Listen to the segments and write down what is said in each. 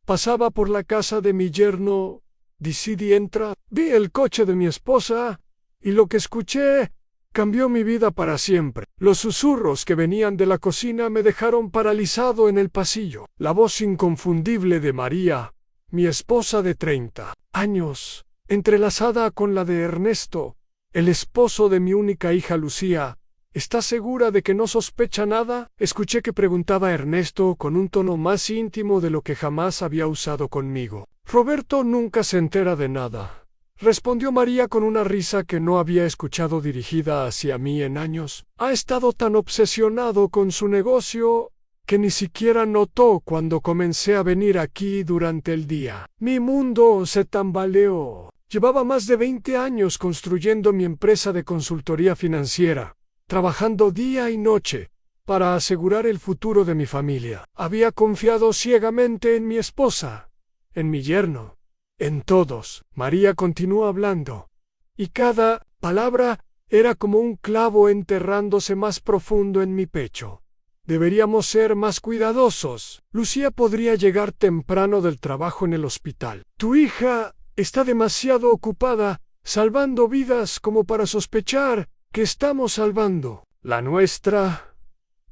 Pasaba por la casa de mi yerno, decidí entrar, vi el coche de mi esposa, y lo que escuché cambió mi vida para siempre. Los susurros que venían de la cocina me dejaron paralizado en el pasillo. La voz inconfundible de María, mi esposa de 30 años, entrelazada con la de Ernesto, el esposo de mi única hija Lucía. ¿Estás segura de que no sospecha nada? Escuché que preguntaba Ernesto con un tono más íntimo de lo que jamás había usado conmigo. Roberto nunca se entera de nada, respondió María con una risa que no había escuchado dirigida hacia mí en años. Ha estado tan obsesionado con su negocio que ni siquiera notó cuando comencé a venir aquí durante el día. Mi mundo se tambaleó. Llevaba más de 20 años construyendo mi empresa de consultoría financiera, trabajando día y noche para asegurar el futuro de mi familia. Había confiado ciegamente en mi esposa, en mi yerno, en todos. María continuó hablando, y cada palabra era como un clavo enterrándose más profundo en mi pecho. Deberíamos ser más cuidadosos. Lucía podría llegar temprano del trabajo en el hospital. Tu hija está demasiado ocupada salvando vidas como para sospechar que estamos salvando la nuestra,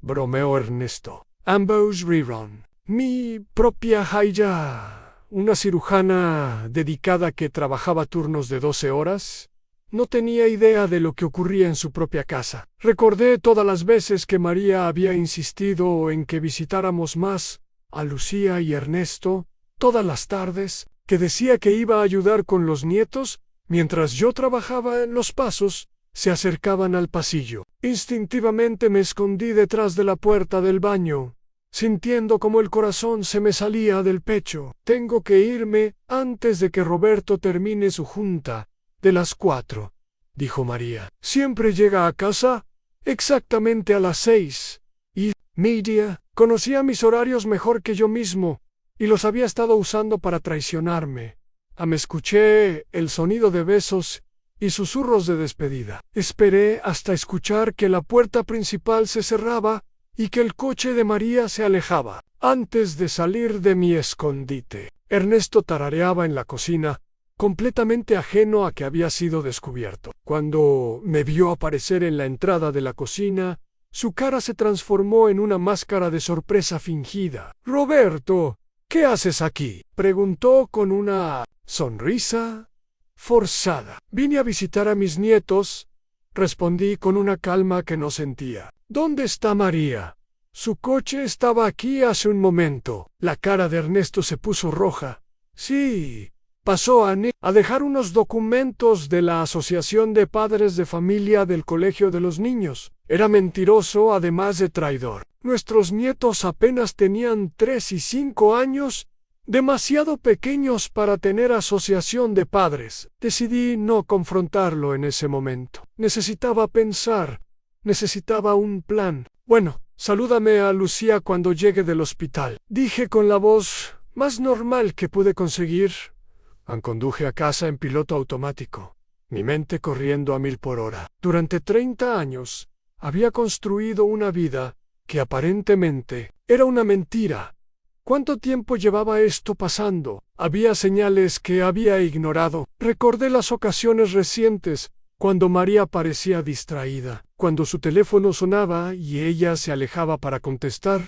bromeó Ernesto. Ambos rieron. Mi propia Jaya, una cirujana dedicada que trabajaba turnos de 12 horas, no tenía idea de lo que ocurría en su propia casa. Recordé todas las veces que María había insistido en que visitáramos más a Lucía y Ernesto, todas las tardes, que decía que iba a ayudar con los nietos, mientras yo trabajaba en los pasos. Se acercaban al pasillo. Instintivamente me escondí detrás de la puerta del baño, sintiendo como el corazón se me salía del pecho. Tengo que irme antes de que Roberto termine su junta de las 4, dijo María. Siempre llega a casa exactamente a las 6:30. Conocía mis horarios mejor que yo mismo, y los había estado usando para traicionarme. Me escuché el sonido de besos y susurros de despedida. Esperé hasta escuchar que la puerta principal se cerraba y que el coche de María se alejaba. Antes de salir de mi escondite, Ernesto tarareaba en la cocina, completamente ajeno a que había sido descubierto. Cuando me vio aparecer en la entrada de la cocina, su cara se transformó en una máscara de sorpresa fingida. «Roberto, ¿qué haces aquí?», preguntó con una sonrisa forzada. «Vine a visitar a mis nietos», respondí con una calma que no sentía. «¿Dónde está María? Su coche estaba aquí hace un momento». La cara de Ernesto se puso roja. «Sí, pasó a dejar unos documentos de la Asociación de Padres de Familia del Colegio de los Niños». Era mentiroso, además de traidor. Nuestros nietos apenas tenían 3 y 5 años, demasiado pequeños para tener asociación de padres. Decidí no confrontarlo en ese momento. Necesitaba pensar, necesitaba un plan. «Bueno, salúdame a Lucía cuando llegue del hospital», dije con la voz más normal que pude conseguir. Conduje a casa en piloto automático, mi mente corriendo a 1000 por hora. Durante 30 años había construido una vida que aparentemente era una mentira. ¿Cuánto tiempo llevaba esto pasando? Había señales que había ignorado. Recordé las ocasiones recientes cuando María parecía distraída, cuando su teléfono sonaba y ella se alejaba para contestar,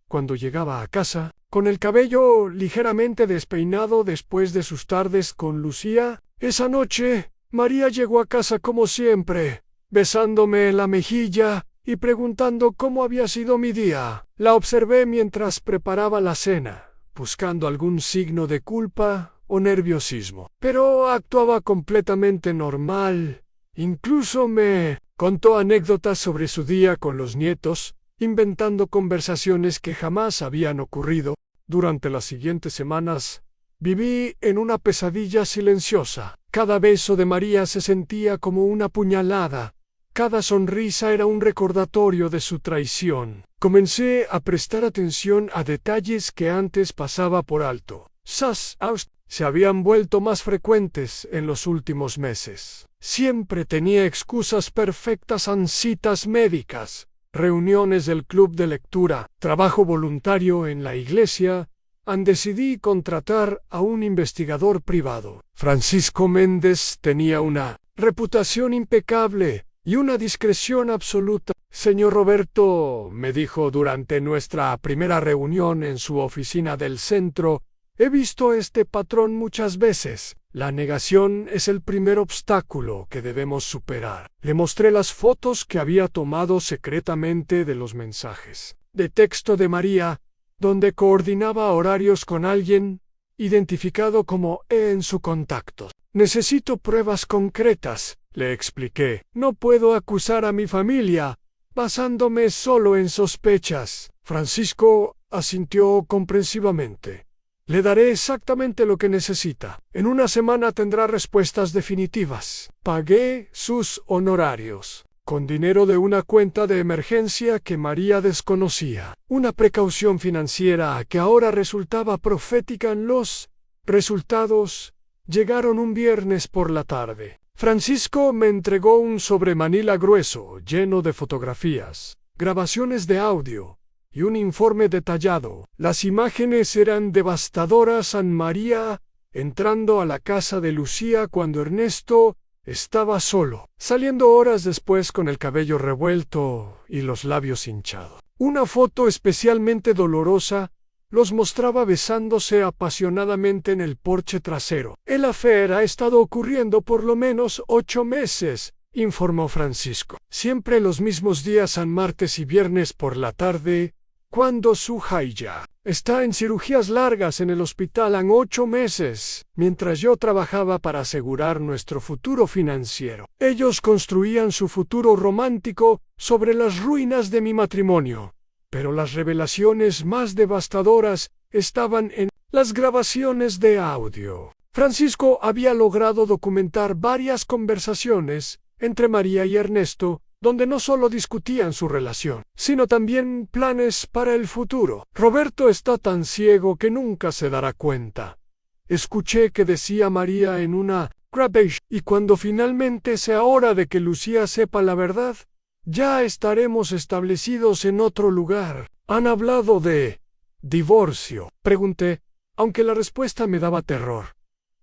cuando llegaba a casa, con el cabello ligeramente despeinado después de sus tardes con Lucía. Esa noche, María llegó a casa como siempre, besándome en la mejilla y preguntando cómo había sido mi día. La observé mientras preparaba la cena, buscando algún signo de culpa o nerviosismo. Pero actuaba completamente normal. Incluso me contó anécdotas sobre su día con los nietos, inventando conversaciones que jamás habían ocurrido. Durante las siguientes semanas, viví en una pesadilla silenciosa. Cada beso de María se sentía como una puñalada. Cada sonrisa era un recordatorio de su traición. Comencé a prestar atención a detalles que antes pasaba por alto. Se habían vuelto más frecuentes en los últimos meses. Siempre tenía excusas perfectas en citas médicas, reuniones del club de lectura, trabajo voluntario en la iglesia decidí contratar a un investigador privado. Francisco Méndez tenía una reputación impecable y una discreción absoluta. Señor Roberto, me dijo durante nuestra primera reunión en su oficina del centro, he visto este patrón muchas veces. La negación es el primer obstáculo que debemos superar. Le mostré las fotos que había tomado secretamente de los mensajes de texto de María, donde coordinaba horarios con alguien identificado como E en su contacto. Necesito pruebas concretas, le expliqué. No puedo acusar a mi familia basándome solo en sospechas. Francisco asintió comprensivamente. Le daré exactamente lo que necesita. En una semana tendrá respuestas definitivas. Pagué sus honorarios con dinero de una cuenta de emergencia que María desconocía. Una precaución financiera que ahora resultaba profética. Los resultados llegaron un viernes por la tarde. Francisco me entregó un sobremanila grueso lleno de fotografías, grabaciones de audio y un informe detallado. Las imágenes eran devastadoras. María entrando a la casa de Lucía cuando Ernesto estaba solo, saliendo horas después con el cabello revuelto y los labios hinchados. Una foto especialmente dolorosa los mostraba besándose apasionadamente en el porche trasero. El affair ha estado ocurriendo por lo menos 8 meses, informó Francisco. Siempre los mismos días, martes y viernes por la tarde, cuando su hija está en cirugías largas en el hospital. 8 meses, mientras yo trabajaba para asegurar nuestro futuro financiero. Ellos construían su futuro romántico sobre las ruinas de mi matrimonio. Pero las revelaciones más devastadoras estaban en las grabaciones de audio. Francisco había logrado documentar varias conversaciones entre María y Ernesto, donde no solo discutían su relación, sino también planes para el futuro. Roberto está tan ciego que nunca se dará cuenta. Escuché que decía María en una grabación, y cuando finalmente sea hora de que Lucía sepa la verdad, ya estaremos establecidos en otro lugar. ¿Han hablado de divorcio?, pregunté, aunque la respuesta me daba terror.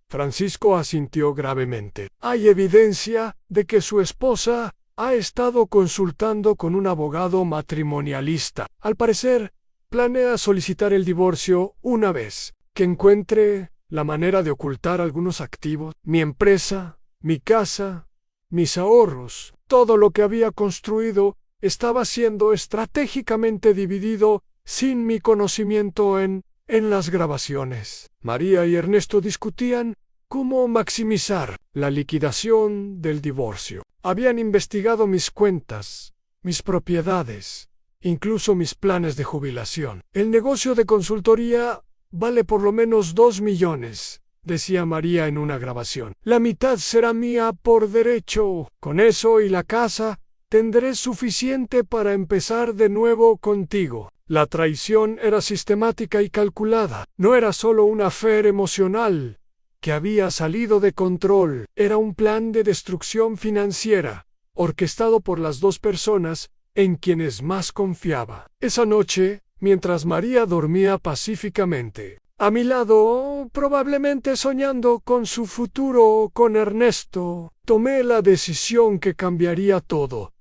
Francisco asintió gravemente. Hay evidencia de que su esposa ha estado consultando con un abogado matrimonialista. Al parecer, planea solicitar el divorcio una vez que encuentre la manera de ocultar algunos activos, mi empresa, mi casa, mis ahorros. Todo lo que había construido estaba siendo estratégicamente dividido sin mi conocimiento en las grabaciones. María y Ernesto discutían cómo maximizar la liquidación del divorcio. Habían investigado mis cuentas, mis propiedades, incluso mis planes de jubilación. El negocio de consultoría vale por lo menos 2 millones, decía María en una grabación. La mitad será mía por derecho. Con eso y la casa, tendré suficiente para empezar de nuevo contigo. La traición era sistemática y calculada. No era solo un affair emocional que había salido de control. Era un plan de destrucción financiera, orquestado por las 2 personas en quienes más confiaba. Esa noche, mientras María dormía pacíficamente a mi lado, probablemente soñando con su futuro con Ernesto, tomé la decisión que cambiaría todo.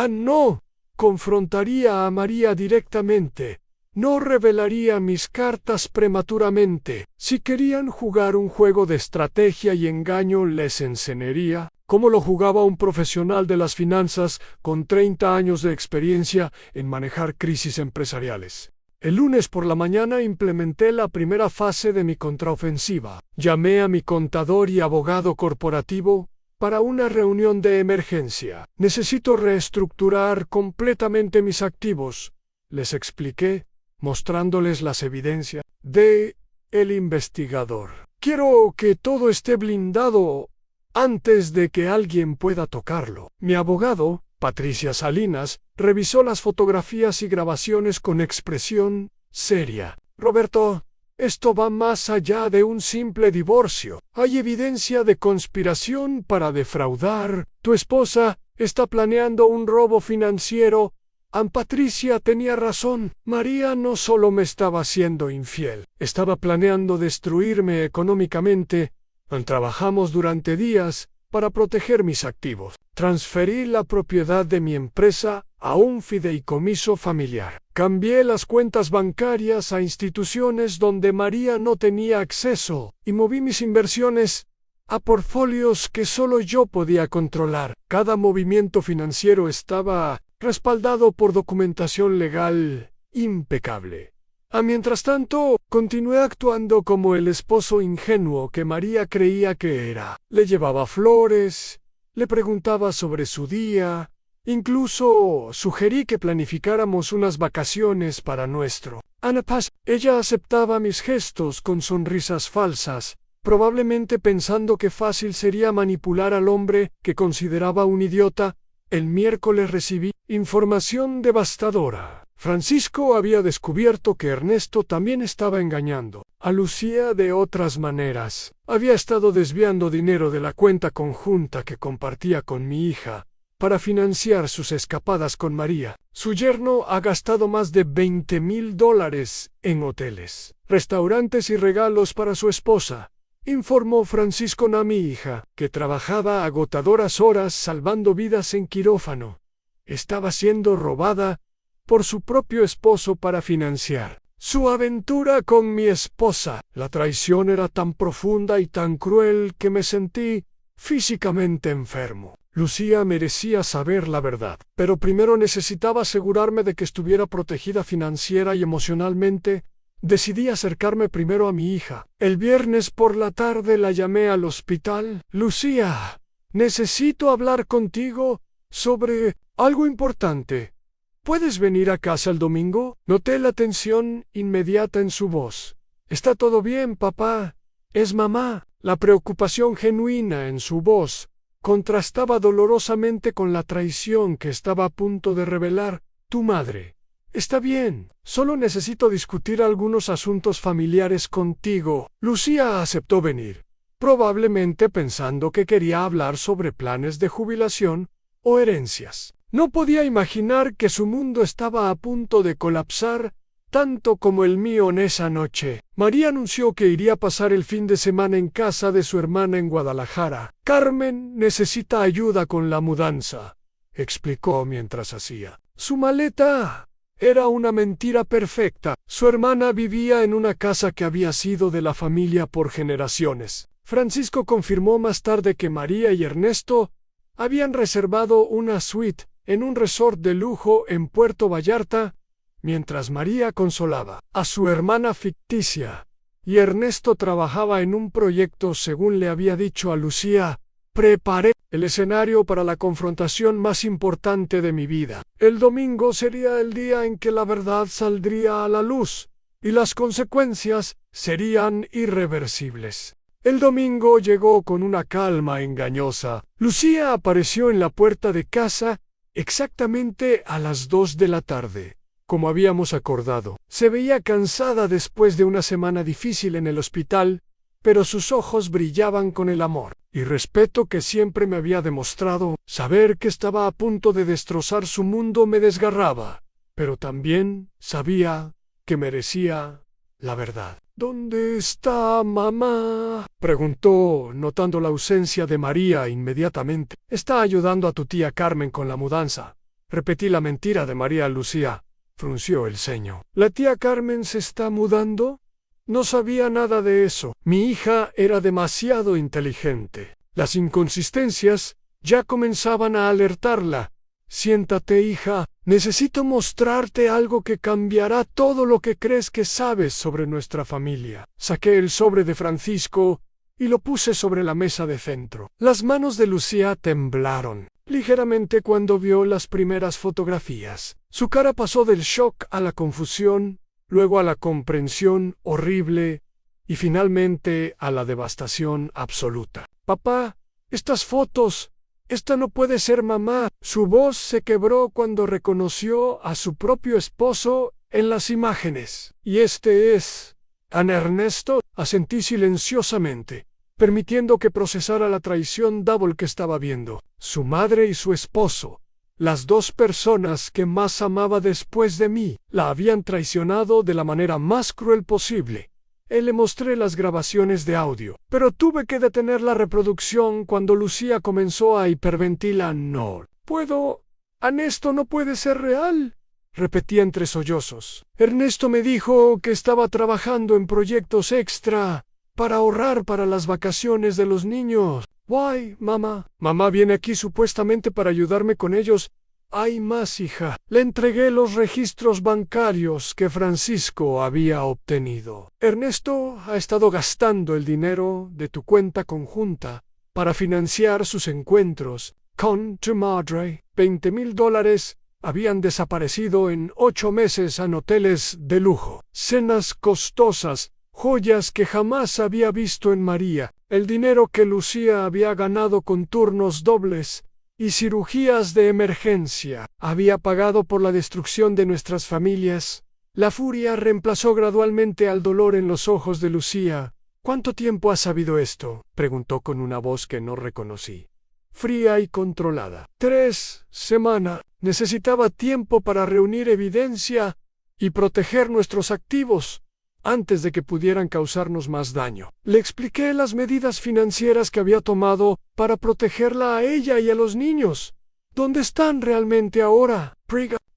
No confrontaría a María directamente. No revelaría mis cartas prematuramente. Si querían jugar un juego de estrategia y engaño, les enseñaría cómo lo jugaba un profesional de las finanzas con 30 años de experiencia en manejar crisis empresariales. El lunes por la mañana implementé la primera fase de mi contraofensiva. Llamé a mi contador y abogado corporativo para una reunión de emergencia. Necesito reestructurar completamente mis activos, les expliqué, mostrándoles las evidencias de el investigador. Quiero que todo esté blindado antes de que alguien pueda tocarlo. Mi abogado, Patricia Salinas, revisó las fotografías y grabaciones con expresión seria. Roberto, esto va más allá de un simple divorcio. Hay evidencia de conspiración para defraudar. Tu esposa está planeando un robo financiero Aunt Patricia tenía razón. María no solo me estaba siendo infiel, estaba planeando destruirme económicamente. Trabajamos durante días para proteger mis activos. Transferí la propiedad de mi empresa a un fideicomiso familiar. Cambié las cuentas bancarias a instituciones donde María no tenía acceso y moví mis inversiones a portfolios que solo yo podía controlar. Cada movimiento financiero estaba respaldado por documentación legal impecable. Mientras tanto, continué actuando como el esposo ingenuo que María creía que era. Le llevaba flores, le preguntaba sobre su día, incluso sugerí que planificáramos unas vacaciones para nuestro Anapaz. Ella aceptaba mis gestos con sonrisas falsas, probablemente pensando que fácil sería manipular al hombre que consideraba un idiota. El miércoles recibí información devastadora. Francisco había descubierto que Ernesto también estaba engañando a Lucía de otras maneras. Había estado desviando dinero de la cuenta conjunta que compartía con mi hija para financiar sus escapadas con María. Su yerno ha gastado más de $20,000 en hoteles, restaurantes y regalos para su esposa, informó Francisco a mi hija, que trabajaba agotadoras horas salvando vidas en quirófano. Estaba siendo robada por su propio esposo para financiar su aventura con mi esposa. La traición era tan profunda y tan cruel que me sentí físicamente enfermo. Lucía merecía saber la verdad, pero primero necesitaba asegurarme de que estuviera protegida financiera y emocionalmente. Decidí acercarme primero a mi hija. El viernes por la tarde la llamé al hospital. Lucía, necesito hablar contigo sobre algo importante. ¿Puedes venir a casa el domingo? Noté la tensión inmediata en su voz. ¿Está todo bien, papá? Es mamá. La preocupación genuina en su voz contrastaba dolorosamente con la traición que estaba a punto de revelar tu madre. Está bien, solo necesito discutir algunos asuntos familiares contigo. Lucía aceptó venir, probablemente pensando que quería hablar sobre planes de jubilación o herencias. No podía imaginar que su mundo estaba a punto de colapsar, tanto como el mío en esa noche. María anunció que iría a pasar el fin de semana en casa de su hermana en Guadalajara. Carmen necesita ayuda con la mudanza, explicó mientras hacía su maleta. Era una mentira perfecta. Su hermana vivía en una casa que había sido de la familia por generaciones. Francisco confirmó más tarde que María y Ernesto habían reservado una suite en un resort de lujo en Puerto Vallarta, mientras María consolaba a su hermana ficticia y Ernesto trabajaba en un proyecto. Según le había dicho a Lucía, preparé el escenario para la confrontación más importante de mi vida. El domingo sería el día en que la verdad saldría a la luz y las consecuencias serían irreversibles. El domingo llegó con una calma engañosa. Lucía apareció en la puerta de casa exactamente a las 2 de la tarde, como habíamos acordado. Se veía cansada después de una semana difícil en el hospital, pero sus ojos brillaban con el amor y respeto que siempre me había demostrado. Saber que estaba a punto de destrozar su mundo me desgarraba, pero también sabía que merecía la verdad. ¿Dónde está mamá?, preguntó, notando la ausencia de María inmediatamente. Está ayudando a tu tía Carmen con la mudanza. Repetí la mentira de María. Lucía frunció el ceño. ¿La tía Carmen se está mudando? No sabía nada de eso. Mi hija era demasiado inteligente. Las inconsistencias ya comenzaban a alertarla. Siéntate, hija. Necesito mostrarte algo que cambiará todo lo que crees que sabes sobre nuestra familia. Saqué el sobre de Francisco y lo puse sobre la mesa de centro. Las manos de Lucía temblaron ligeramente cuando vio las primeras fotografías. Su cara pasó del shock a la confusión, luego a la comprensión horrible y finalmente a la devastación absoluta. Papá, estas fotos. Esta no puede ser mamá. Su voz se quebró cuando reconoció a su propio esposo en las imágenes. ¿Y este es Ana Ernesto? Asentí silenciosamente, permitiendo que procesara la traición double que estaba viendo. Su madre y su esposo Las dos personas que más amaba después de mí la habían traicionado de la manera más cruel posible. Le mostré las grabaciones de audio, pero tuve que detener la reproducción cuando Lucía comenzó a hiperventilar. No puedo. Ernesto, no puede ser real, repetía entre sollozos. Ernesto me dijo que estaba trabajando en proyectos extra para ahorrar para las vacaciones de los niños. Why, mamá? Mamá viene aquí supuestamente para ayudarme con ellos. Hay más, hija. Le entregué los registros bancarios que Francisco había obtenido. Ernesto ha estado gastando el dinero de tu cuenta conjunta para financiar sus encuentros con tu madre. $20,000 habían desaparecido en 8 meses en hoteles de lujo, cenas costosas, joyas que jamás había visto en María, el dinero que Lucía había ganado con turnos dobles y cirugías de emergencia había pagado por la destrucción de nuestras familias. La furia reemplazó gradualmente al dolor en los ojos de Lucía. ¿Cuánto tiempo has sabido esto?, preguntó con una voz que no reconocí, fría y controlada. 3 semanas. Necesitaba tiempo para reunir evidencia y proteger nuestros activos antes de que pudieran causarnos más daño. Le expliqué las medidas financieras que había tomado para protegerla a ella y a los niños. ¿Dónde están realmente ahora?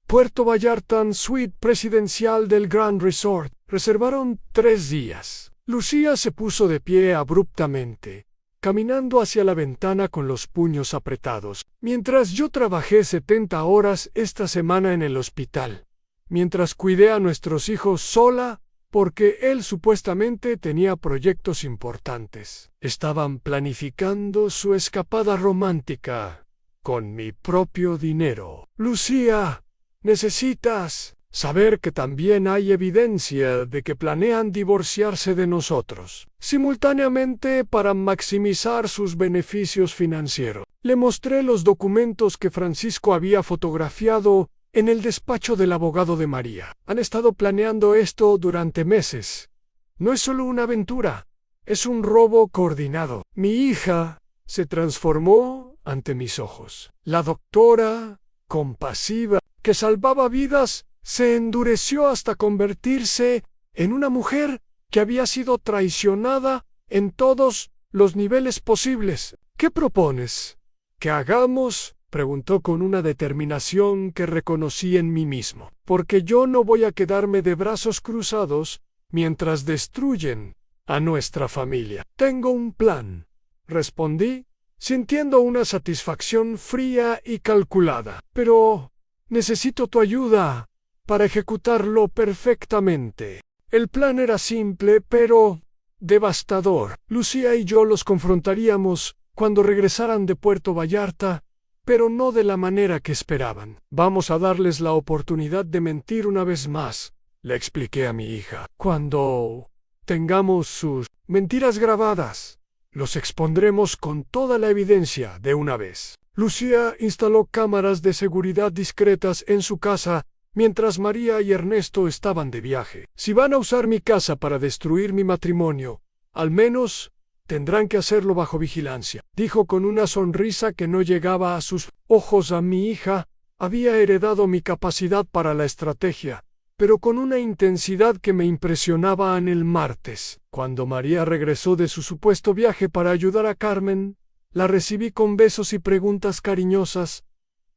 Puerto Vallarta, suite presidencial del Grand Resort. Reservaron 3 días. Lucía se puso de pie abruptamente, caminando hacia la ventana con los puños apretados. Mientras yo trabajé 70 horas esta semana en el hospital, mientras cuidé a nuestros hijos sola, porque él supuestamente tenía proyectos importantes. Estaban planificando su escapada romántica con mi propio dinero. Lucía, necesitas saber que también hay evidencia de que planean divorciarse de nosotros, simultáneamente para maximizar sus beneficios financieros. Le mostré los documentos que Francisco había fotografiado en el despacho del abogado de María. Han estado planeando esto durante meses. No es solo una aventura, es un robo coordinado. Mi hija se transformó ante mis ojos. La doctora, compasiva, que salvaba vidas, se endureció hasta convertirse en una mujer que había sido traicionada en todos los niveles posibles. ¿Qué propones que hagamos?, preguntó con una determinación que reconocí en mí mismo. Porque yo no voy a quedarme de brazos cruzados mientras destruyen a nuestra familia. Tengo un plan, respondí, sintiendo una satisfacción fría y calculada. Pero necesito tu ayuda para ejecutarlo perfectamente. El plan era simple, pero devastador. Lucía y yo los confrontaríamos cuando regresaran de Puerto Vallarta, pero no de la manera que esperaban. Vamos a darles la oportunidad de mentir una vez más, le expliqué a mi hija. Cuando tengamos sus mentiras grabadas, los expondremos con toda la evidencia de una vez. Lucía instaló cámaras de seguridad discretas en su casa mientras María y Ernesto estaban de viaje. Si van a usar mi casa para destruir mi matrimonio, al menos tendrán que hacerlo bajo vigilancia, dijo con una sonrisa que no llegaba a sus ojos. A mi hija había heredado mi capacidad para la estrategia, pero con una intensidad que me impresionaba en el martes. Cuando María regresó de su supuesto viaje para ayudar a Carmen, la recibí con besos y preguntas cariñosas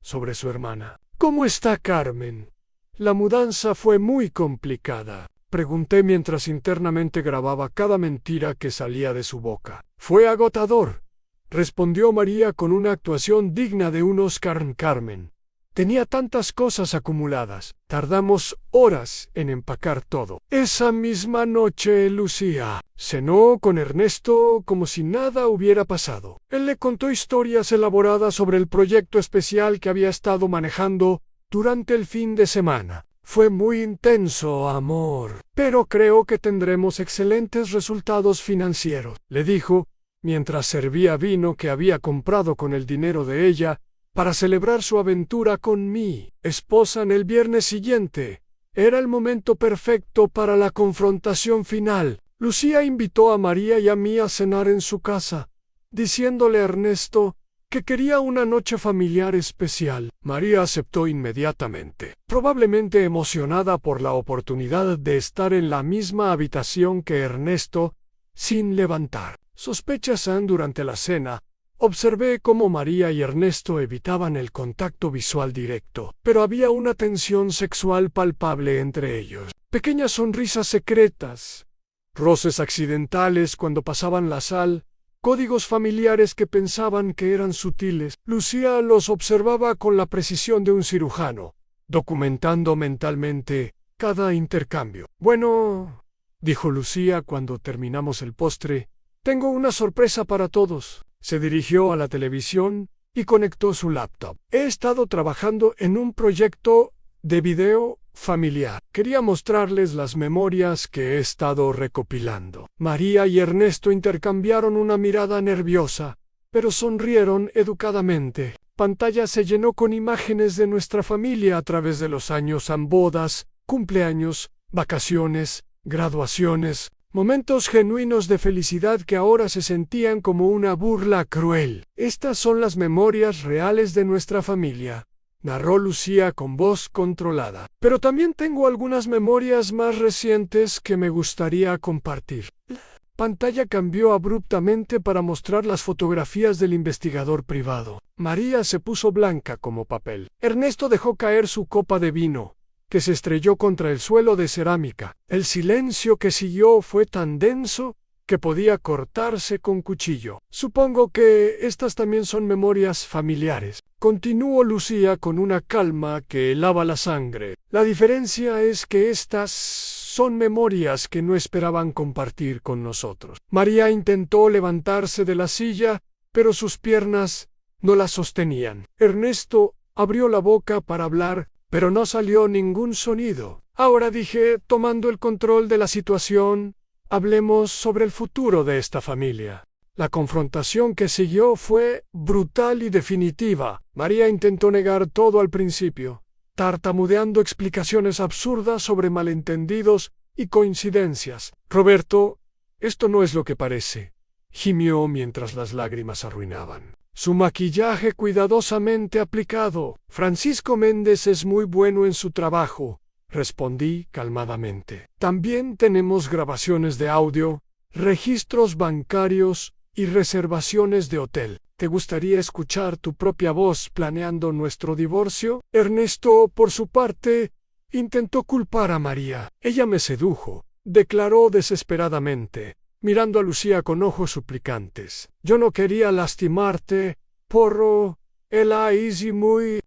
sobre su hermana. ¿Cómo está Carmen? La mudanza fue muy complicada, pregunté mientras internamente grababa cada mentira que salía de su boca. Fue agotador, respondió María con una actuación digna de un Oscar. Carmen tenía tantas cosas acumuladas. Tardamos horas en empacar todo. Esa misma noche Lucía cenó con Ernesto como si nada hubiera pasado. Él le contó historias elaboradas sobre el proyecto especial que había estado manejando durante el fin de semana. Fue muy intenso, amor, pero creo que tendremos excelentes resultados financieros, le dijo, mientras servía vino que había comprado con el dinero de ella para celebrar su aventura con mi esposa en el viernes siguiente. Era el momento perfecto para la confrontación final. Lucía invitó a María y a mí a cenar en su casa, diciéndole a Ernesto que quería una noche familiar especial. María aceptó inmediatamente, probablemente emocionada por la oportunidad de estar en la misma habitación que Ernesto, sin levantar sospechas. Durante la cena, observé cómo María y Ernesto evitaban el contacto visual directo, pero había una tensión sexual palpable entre ellos. Pequeñas sonrisas secretas, roces accidentales cuando pasaban la sal, códigos familiares que pensaban que eran sutiles. Lucía los observaba con la precisión de un cirujano, documentando mentalmente cada intercambio. «Bueno», dijo Lucía cuando terminamos el postre, «tengo una sorpresa para todos». Se dirigió a la televisión y conectó su laptop. «He estado trabajando en un proyecto de video familiar. Quería mostrarles las memorias que he estado recopilando». María y Ernesto intercambiaron una mirada nerviosa, pero sonrieron educadamente. Pantalla se llenó con imágenes de nuestra familia a través de los años: bodas, cumpleaños, vacaciones, graduaciones, momentos genuinos de felicidad que ahora se sentían como una burla cruel. «Estas son las memorias reales de nuestra familia», narró Lucía con voz controlada. «Pero también tengo algunas memorias más recientes que me gustaría compartir». La pantalla cambió abruptamente para mostrar las fotografías del investigador privado. María se puso blanca como papel. Ernesto dejó caer su copa de vino, que se estrelló contra el suelo de cerámica. El silencio que siguió fue tan denso que podía cortarse con cuchillo. «Supongo que estas también son memorias familiares», continuó Lucía con una calma que helaba la sangre. «La diferencia es que estas son memorias que no esperaban compartir con nosotros». María intentó levantarse de la silla, pero sus piernas no la sostenían. Ernesto abrió la boca para hablar, pero no salió ningún sonido. «Ahora», dije, tomando el control de la situación, «hablemos sobre el futuro de esta familia». La confrontación que siguió fue brutal y definitiva. María intentó negar todo al principio, tartamudeando explicaciones absurdas sobre malentendidos y coincidencias. «Roberto, esto no es lo que parece», gimió mientras las lágrimas arruinaban su maquillaje cuidadosamente aplicado. «Francisco Méndez es muy bueno en su trabajo», respondí calmadamente. «También tenemos grabaciones de audio, registros bancarios y reservaciones de hotel. ¿Te gustaría escuchar tu propia voz planeando nuestro divorcio?» Ernesto, por su parte, intentó culpar a María. «Ella me sedujo», declaró desesperadamente, mirando a Lucía con ojos suplicantes. «Yo no quería lastimarte, porro. Ella hizo muy...»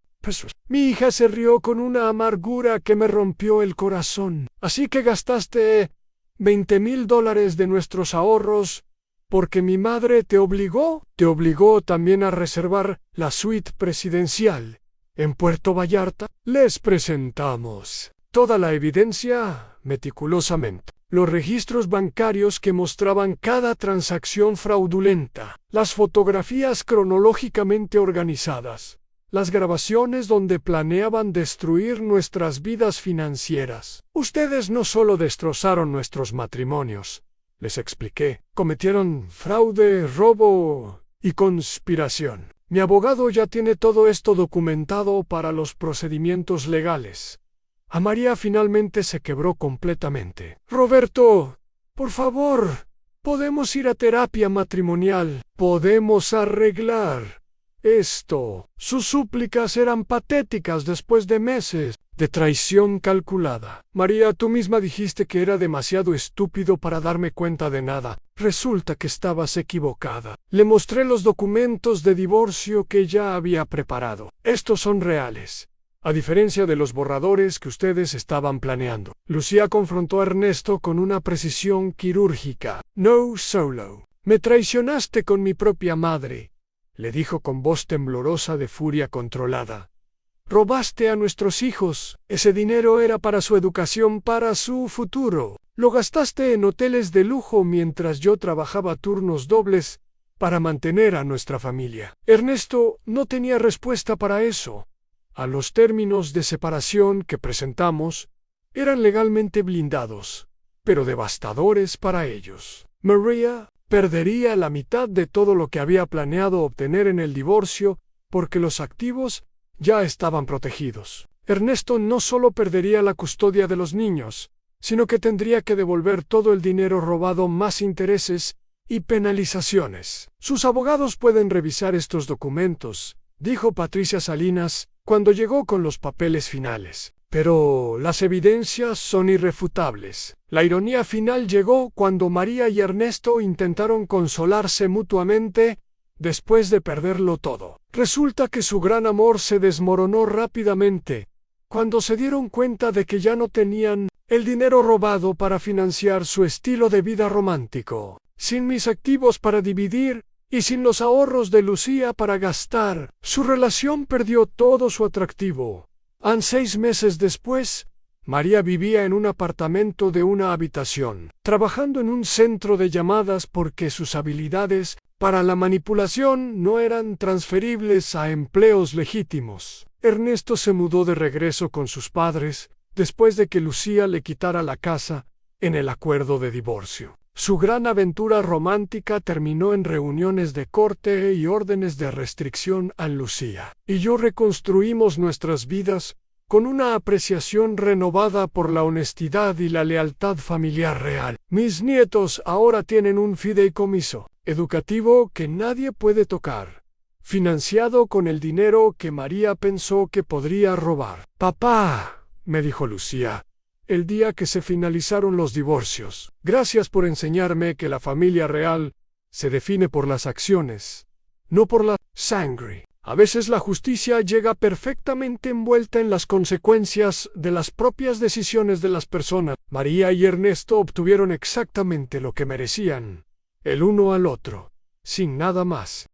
Mi hija se rió con una amargura que me rompió el corazón. «Así que gastaste $20,000 de nuestros ahorros porque mi madre te obligó». «Te obligó también a reservar la suite presidencial en Puerto Vallarta». Les presentamos toda la evidencia meticulosamente. Los registros bancarios que mostraban cada transacción fraudulenta, las fotografías cronológicamente organizadas, las grabaciones donde planeaban destruir nuestras vidas financieras. «Ustedes no solo destrozaron nuestros matrimonios», les expliqué, «cometieron fraude, robo y conspiración. Mi abogado ya tiene todo esto documentado para los procedimientos legales». A María finalmente se quebró completamente. «Roberto, por favor, podemos ir a terapia matrimonial. Podemos arreglar esto». Sus súplicas eran patéticas después de meses de traición calculada. «María, tú misma dijiste que era demasiado estúpido para darme cuenta de nada. Resulta que estabas equivocada». Le mostré los documentos de divorcio que ya había preparado. «Estos son reales, a diferencia de los borradores que ustedes estaban planeando». Lucía confrontó a Ernesto con una precisión quirúrgica. «No solo. Me traicionaste con mi propia madre», le dijo con voz temblorosa de furia controlada. «Robaste a nuestros hijos. Ese dinero era para su educación, para su futuro. Lo gastaste en hoteles de lujo mientras yo trabajaba turnos dobles para mantener a nuestra familia». Ernesto no tenía respuesta para eso. A los términos de separación que presentamos eran legalmente blindados, pero devastadores para ellos. María perdería la mitad de todo lo que había planeado obtener en el divorcio porque los activos ya estaban protegidos. Ernesto no solo perdería la custodia de los niños, sino que tendría que devolver todo el dinero robado más intereses y penalizaciones. Sus abogados pueden revisar estos documentos, dijo Patricia Salinas cuando llegó con los papeles finales. Pero las evidencias son irrefutables. La ironía final llegó cuando María y Ernesto intentaron consolarse mutuamente después de perderlo todo. Resulta que su gran amor se desmoronó rápidamente cuando se dieron cuenta de que ya no tenían el dinero robado para financiar su estilo de vida romántico. Sin mis activos para dividir y sin los ahorros de Lucía para gastar, su relación perdió todo su atractivo. 6 meses después, María vivía en un apartamento de una habitación, trabajando en un centro de llamadas porque sus habilidades para la manipulación no eran transferibles a empleos legítimos. Ernesto se mudó de regreso con sus padres después de que Lucía le quitara la casa en el acuerdo de divorcio. Su gran aventura romántica terminó en reuniones de corte y órdenes de restricción a Lucía. Y yo reconstruimos nuestras vidas con una apreciación renovada por la honestidad y la lealtad familiar real. Mis nietos ahora tienen un fideicomiso educativo que nadie puede tocar, financiado con el dinero que María pensó que podría robar. «Papá», me dijo Lucía, el día que se finalizaron los divorcios, «gracias por enseñarme que la familia real se define por las acciones, no por la sangre». A veces la justicia llega perfectamente envuelta en las consecuencias de las propias decisiones de las personas. María y Ernesto obtuvieron exactamente lo que merecían, el uno al otro, sin nada más.